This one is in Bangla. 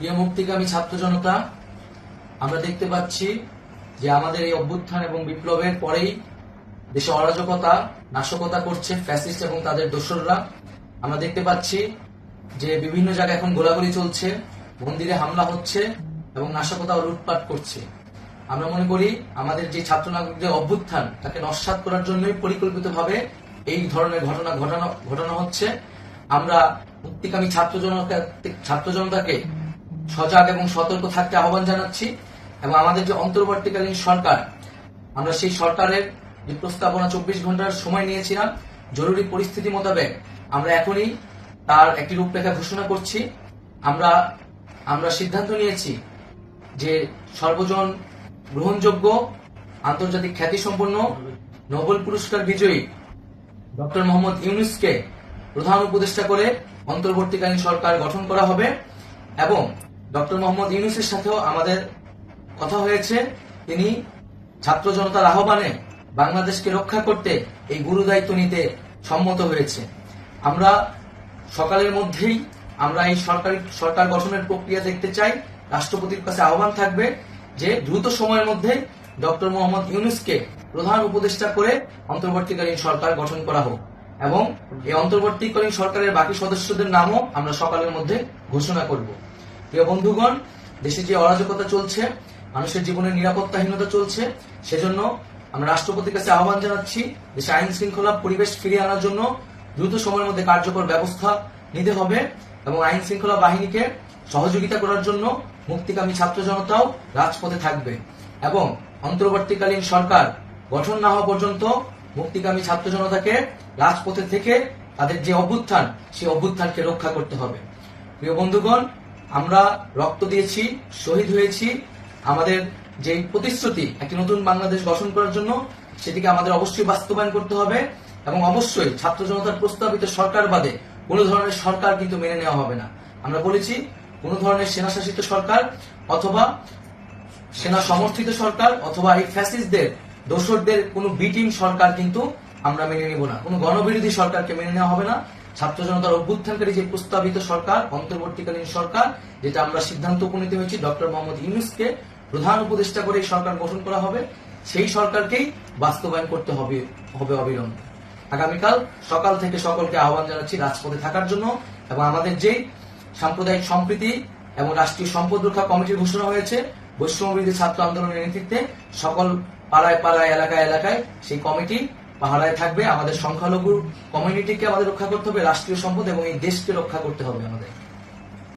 প্রিয় মুক্তিকামী ছাত্র জনতা, আমরা দেখতে পাচ্ছি যে আমাদের এই অভ্যুত্থান এবং বিপ্লবের পরেই দেশে অরাজকতা নাশকতা করছে ফ্যাসিস্ট এবং তাদের দোসররা। আমরা দেখতে পাচ্ছি যে বিভিন্ন জায়গায় এখন গোলাগুলি চলছে, মন্দিরে হামলা হচ্ছে এবং নাশকতা ও লুটপাট করছে। আমরা মনে করি আমাদের যে ছাত্র নাগরিকদের অভ্যুত্থান তাকে নস্যাৎ করার জন্যই পরিকল্পিতভাবে এই ধরনের ঘটনা ঘটানো হচ্ছে। আমরা মুক্তিকামী ছাত্র জনতাকে সজাগ এবং সতর্ক থাকতে আহ্বান জানাচ্ছি এবং আমাদের যে অন্তর্বর্তীকালীন সরকার, আমরা সেই সরকারের যে প্রস্তাবনা 24 ঘন্টার সময় নিয়েছিলাম জরুরি পরিস্থিতি মোতাবেক আমরা এখনই তার একটি রূপরেখা ঘোষণা করছি। আমরা সিদ্ধান্ত নিয়েছি যে সর্বজন গ্রহণযোগ্য আন্তর্জাতিক খ্যাতিসম্পন্ন নোবেল পুরস্কার বিজয়ী ডক্টর মোহাম্মদ ইউনূসকে প্রধান উপদেষ্টা করে অন্তর্বর্তীকালীন সরকার গঠন করা হবে এবং ডক্টর মোহাম্মদ ইউনূসের সাথেও আমাদের কথা হয়েছে। তিনি ছাত্র জনতার আহ্বানে বাংলাদেশকে রক্ষা করতে এই গুরু দায়িত্ব নিতে সম্মত হয়েছে। আমরা সকালের মধ্যেই আমরা এই সরকার গঠনের প্রক্রিয়া দেখতে চাই। রাষ্ট্রপতির কাছে আহ্বান থাকবে যে দ্রুত সময়ের মধ্যে ডক্টর মোহাম্মদ ইউনূসকে প্রধান উপদেষ্টা করে অন্তর্বর্তীকালীন সরকার গঠন করা হোক এবং এই অন্তর্বর্তীকালীন সরকারের বাকি সদস্যদের নামও আমরা সকালের মধ্যে ঘোষণা করব। প্রিয় বন্ধুগণ, দেশে যে অরাজকতা চলছে, মানুষের জীবনের নিরাপত্তাহীনতা চলছে, সেজন্য আমরা রাষ্ট্রপতির কাছে আহ্বান জানাচ্ছি দেশে আইন শৃঙ্খলা পরিবেশ ফিরিয়ে আনার জন্য দ্রুত সময়ের মধ্যে কার্যকর ব্যবস্থা নিতে হবে এবং আইন শৃঙ্খলা বাহিনীকে সহযোগিতা করার জন্য মুক্তিকামী ছাত্র জনতাও রাজপথে থাকবে এবং অন্তর্বর্তীকালীন সরকার গঠন না হওয়া পর্যন্ত মুক্তিকামী ছাত্র জনতাকে রাজপথে থেকে তাদের যে অভ্যুত্থান সেই অভ্যুত্থানকে রক্ষা করতে হবে। প্রিয় বন্ধুগণ, আমরা রক্ত দিয়েছি, শহীদ হয়েছি। আমাদের যে প্রতিশ্রুতি একটি নতুন বাংলাদেশ গঠন করার জন্য সেটিকে আমাদের অবশ্যই বাস্তবায়ন করতে হবে এবং অবশ্যই ছাত্র জনতার প্রস্তাবিত সরকার বাদে কোনো ধরনের সরকার কিন্তু মেনে নেওয়া হবে না। আমরা বলেছি কোন ধরনের সেনাশাসিত সরকার অথবা সেনা সমর্থিত সরকার অথবা এই ফ্যাসিস্টদের দোসরদের কোন বি টিম সরকার কিন্তু আমরা মেনে নেব না। কোন গণবিরোধী সরকারকে মেনে নেওয়া হবে না। ছাত্র জনতার অভ্যুত্থানকারী যে প্রস্তাবিত সরকার অন্তর্বর্তীকালীন সরকার, যেটা আমরা সিদ্ধান্ত উপনীত হয়েছি ডক্টর মোহাম্মদ ইউনূসকে প্রধান উপদেষ্টা করে এই সরকার গঠন করা হবে, সেই সরকারকেই বাস্তবায়ন করতে হবে অবিলম্বে। আগামীকাল সকাল থেকে সকলকে আহ্বান জানাচ্ছি রাজপথে থাকার জন্য এবং আমাদের যে সাম্প্রদায়িক সম্প্রীতি এবং রাষ্ট্রীয় সম্পদ রক্ষা কমিটির ঘোষণা হয়েছে বৈষম্যবিরোধী ছাত্র আন্দোলনের নেতৃত্বে সকল পাড়ায় পাড়ায় এলাকায় এলাকায় সেই কমিটি পাহারায় থাকবে। আমাদের সংখ্যালঘু কমিউনিটিকে আমাদের রক্ষা করতে হবে, রাষ্ট্রীয় সম্পদ এবং এই দেশকে রক্ষা করতে হবে আমাদের।